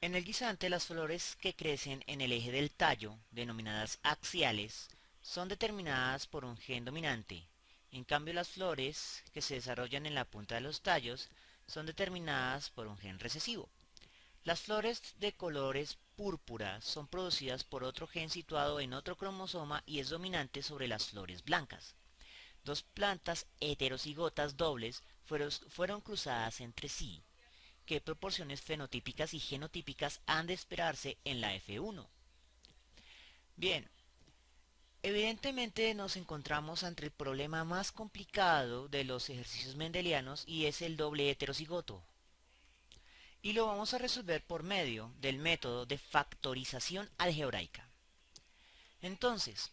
En el guisante, las flores que crecen en el eje del tallo, denominadas axiales, son determinadas por un gen dominante. En cambio, las flores que se desarrollan en la punta de los tallos son determinadas por un gen recesivo. Las flores de colores púrpura son producidas por otro gen situado en otro cromosoma y es dominante sobre las flores blancas. Dos plantas heterocigotas dobles fueron cruzadas entre sí. ¿Qué proporciones fenotípicas y genotípicas han de esperarse en la F1? Bien, evidentemente nos encontramos ante el problema más complicado de los ejercicios mendelianos y es el doble heterocigoto. Y lo vamos a resolver por medio del método de factorización algebraica. Entonces,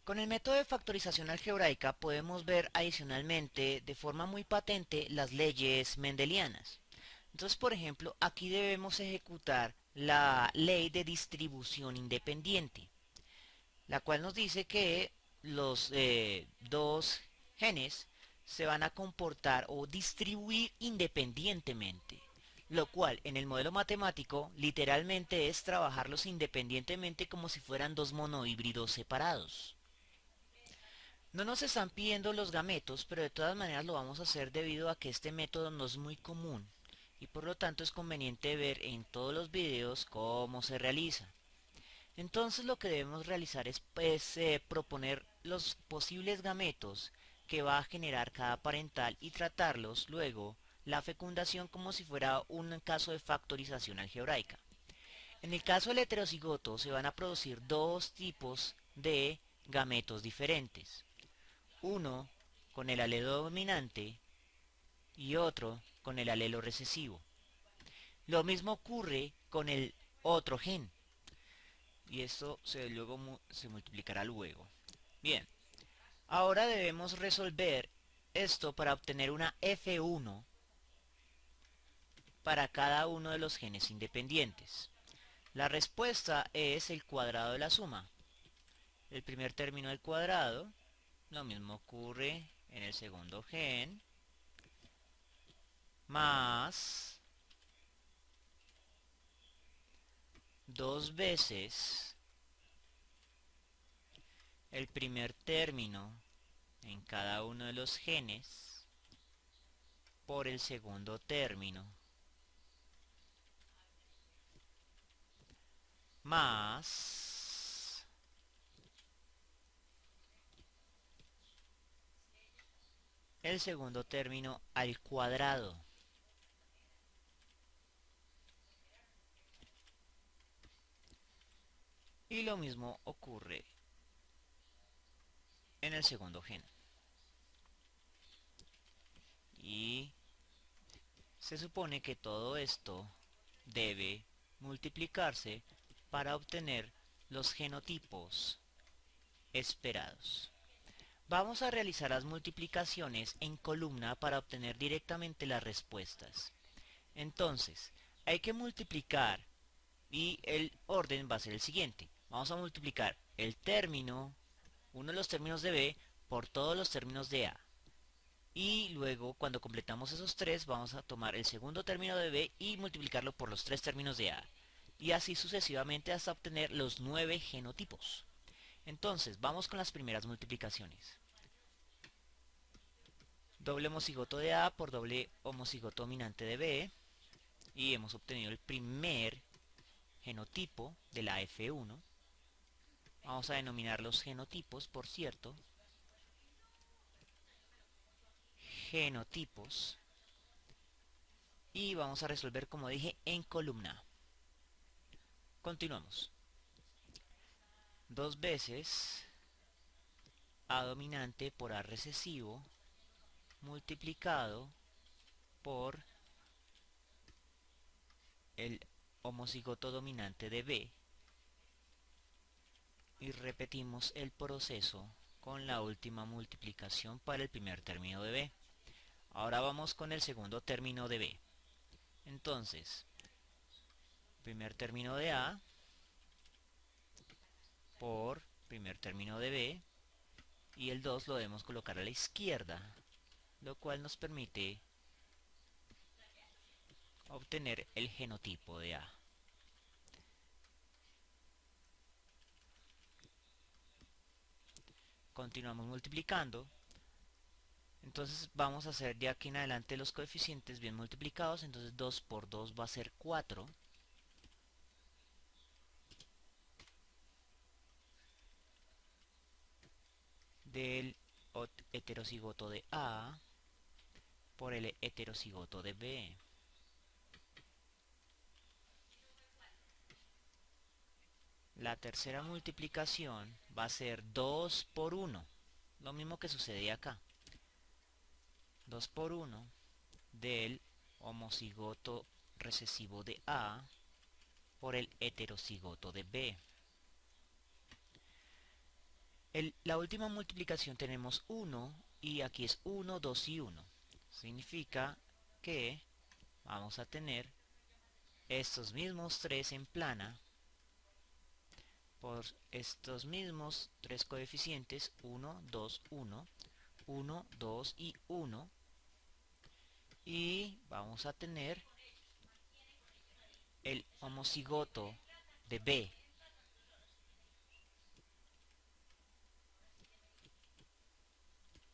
con el método de factorización algebraica podemos ver adicionalmente de forma muy patente las leyes mendelianas. Entonces, por ejemplo, aquí debemos ejecutar la ley de distribución independiente, la cual nos dice que los dos genes se van a comportar o distribuir independientemente, lo cual en el modelo matemático literalmente es trabajarlos independientemente como si fueran dos monohíbridos separados. No nos están pidiendo los gametos, pero de todas maneras lo vamos a hacer debido a que este método no es muy común y por lo tanto es conveniente ver en todos los videos cómo se realiza. Entonces lo que debemos realizar es proponer los posibles gametos que va a generar cada parental y tratarlos luego la fecundación como si fuera un caso de factorización algebraica. En el caso del heterocigoto se van a producir dos tipos de gametos diferentes. Uno con el alelo dominante y otro con el alelo recesivo. Lo mismo ocurre con el otro gen y esto se multiplicará luego. Bien, ahora debemos resolver esto para obtener una F1 para cada uno de los genes independientes. La respuesta es el cuadrado de la suma. El primer término del cuadrado, lo mismo ocurre en el segundo gen, más dos veces el primer término en cada uno de los genes por el segundo término, más el segundo término al cuadrado. Y lo mismo ocurre en el segundo gen. Y se supone que todo esto debe multiplicarse para obtener los genotipos esperados. Vamos a realizar las multiplicaciones en columna para obtener directamente las respuestas. Entonces, hay que multiplicar y el orden va a ser el siguiente. Vamos a multiplicar el término, uno de los términos de B, por todos los términos de A. Y luego, cuando completamos esos tres, vamos a tomar el segundo término de B y multiplicarlo por los tres términos de A. Y así sucesivamente hasta obtener los 9 genotipos. Entonces, vamos con las primeras multiplicaciones. Doble homocigoto de A por doble homocigoto dominante de B. Y hemos obtenido el primer genotipo de la F1. Vamos a denominar los genotipos, por cierto. Genotipos. Y vamos a resolver, como dije, en columna. Continuamos. Dos veces A dominante por A recesivo multiplicado por el homocigoto dominante de B y repetimos el proceso con la última multiplicación para el primer término de B. Ahora vamos con el segundo término de B. Entonces, primer término de A por primer término de B y el 2 lo debemos colocar a la izquierda, lo cual nos permite obtener el genotipo de A. continuamos multiplicando. Entonces vamos a hacer de aquí en adelante los coeficientes bien multiplicados. Entonces 2 por 2 va a ser 4. Del heterocigoto de A por el heterocigoto de B. La tercera multiplicación va a ser 2 por 1. Lo mismo que sucede acá. 2 por 1 del homocigoto recesivo de A por el heterocigoto de B. La última multiplicación tenemos 1 y aquí es 1, 2 y 1. Significa que vamos a tener estos mismos 3 en plana por estos mismos 3 coeficientes 1, 2, 1, 1, 2 y 1. Y vamos a tener el homocigoto de B.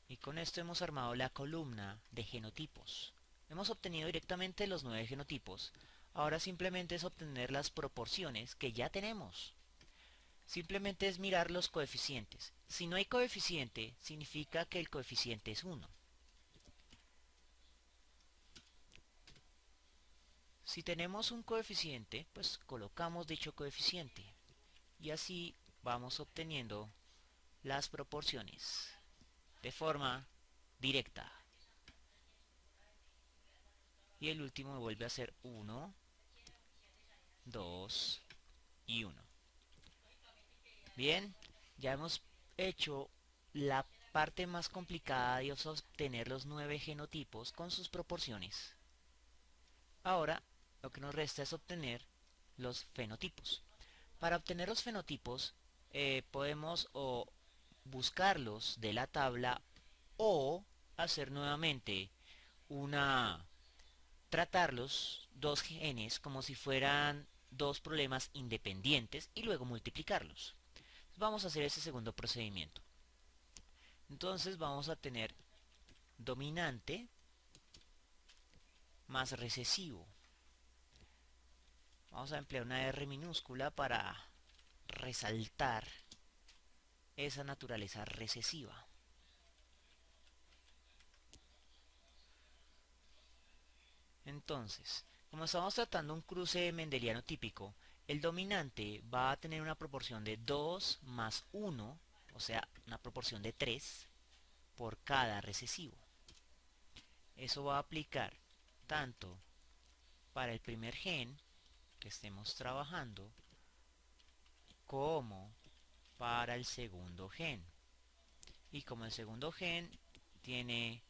Y con esto hemos armado la columna de genotipos. Hemos obtenido directamente los 9 genotipos. Ahora simplemente es obtener las proporciones que ya tenemos. Simplemente es mirar los coeficientes. Si no hay coeficiente, significa que el coeficiente es 1. Si tenemos un coeficiente, pues colocamos dicho coeficiente. Y así vamos obteniendo las proporciones de forma directa. Y el último vuelve a ser 1, 2 y 1. Bien, ya hemos hecho la parte más complicada de obtener los 9 genotipos con sus proporciones. Ahora, lo que nos resta es obtener los fenotipos. Para obtener los fenotipos, podemos o buscarlos de la tabla o hacer nuevamente tratar los dos genes como si fueran dos problemas independientes y luego multiplicarlos. Vamos a hacer ese segundo procedimiento. Entonces vamos a tener dominante más recesivo. Vamos a emplear una R minúscula para resaltar esa naturaleza recesiva. Entonces, como estamos tratando un cruce mendeliano típico, el dominante va a tener una proporción de 2 más 1, o sea, una proporción de 3 por cada recesivo. Eso va a aplicar tanto para el primer gen que estemos trabajando como para el segundo gen. Y como el segundo gen tiene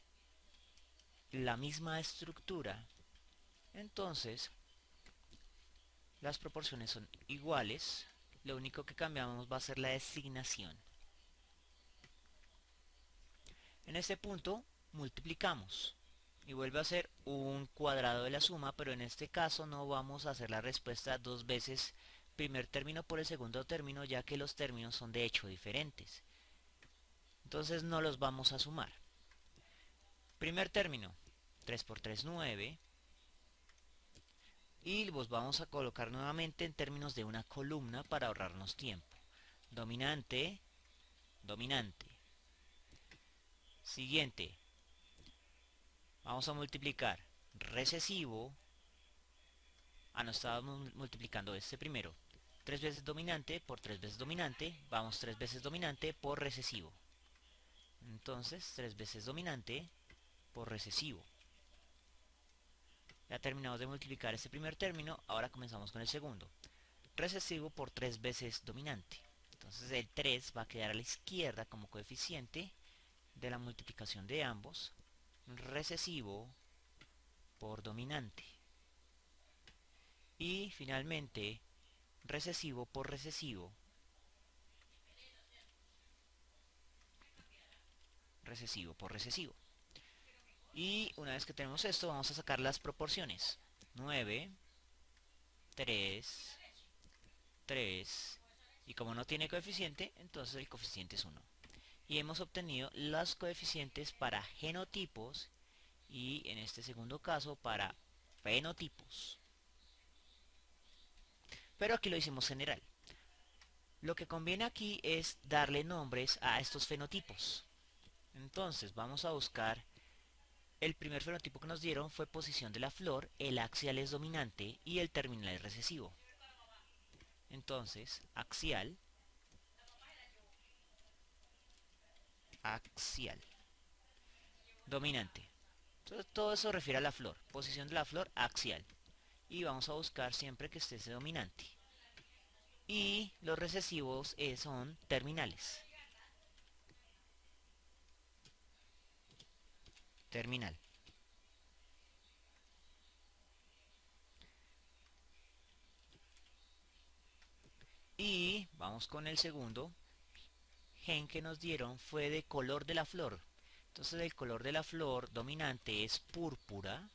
la misma estructura, entonces las proporciones son iguales. Lo único que cambiamos va a ser la designación. En este punto multiplicamos y vuelve a ser un cuadrado de la suma, pero en este caso no vamos a hacer la respuesta dos veces primer término por el segundo término, ya que los términos son de hecho diferentes. Entonces no los vamos a sumar. Primer término, 3 por 3, 9. Y los vamos a colocar nuevamente en términos de una columna para ahorrarnos tiempo. Dominante, dominante. Siguiente. Vamos a multiplicar recesivo. No estábamos multiplicando este primero. 3 veces dominante por 3 veces dominante. Vamos 3 veces dominante por recesivo. Entonces 3 veces dominante por recesivo. Ya terminamos de multiplicar este primer término, ahora comenzamos con el segundo. Recesivo por 3 veces dominante. Entonces el 3 va a quedar a la izquierda como coeficiente de la multiplicación de ambos. Recesivo por dominante. Y finalmente, recesivo por recesivo. Recesivo por recesivo. Y una vez que tenemos esto, vamos a sacar las proporciones. 9, 3, 3. Y como no tiene coeficiente, entonces el coeficiente es 1. y hemos obtenido los coeficientes para genotipos y en este segundo caso para fenotipos. Pero aquí lo hicimos general. Lo que conviene aquí es darle nombres a estos fenotipos. Entonces vamos a buscar, el primer fenotipo que nos dieron fue posición de la flor, el axial es dominante y el terminal es recesivo. Entonces, axial, dominante. Entonces todo eso refiere a la flor, posición de la flor axial. Y vamos a buscar siempre que esté ese dominante. Y los recesivos son terminales. Terminal. Y vamos con el segundo gen que nos dieron, fue de color de la flor. Entonces el color de la flor dominante es púrpura.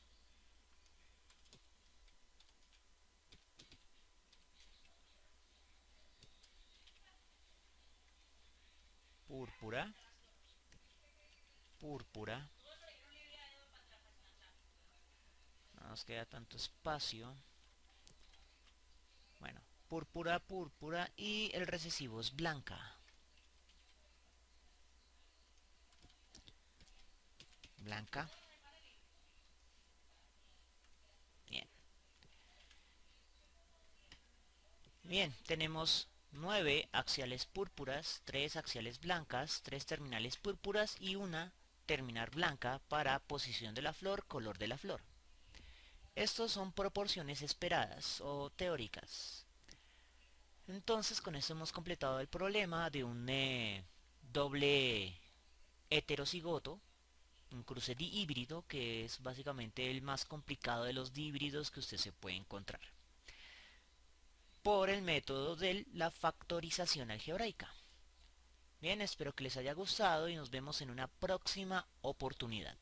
Púrpura. Púrpura. No nos queda tanto espacio. Bueno, púrpura, púrpura y el recesivo es blanca. Blanca. Bien. Bien, tenemos 9 axiales púrpuras, 3 axiales blancas, 3 terminales púrpuras y una terminal blanca para posición de la flor, color de la flor. Estos son proporciones esperadas o teóricas. Entonces con esto hemos completado el problema de un doble heterocigoto, un cruce dihíbrido, que es básicamente el más complicado de los dihíbridos que usted se puede encontrar, por el método de la factorización algebraica. Bien, espero que les haya gustado y nos vemos en una próxima oportunidad.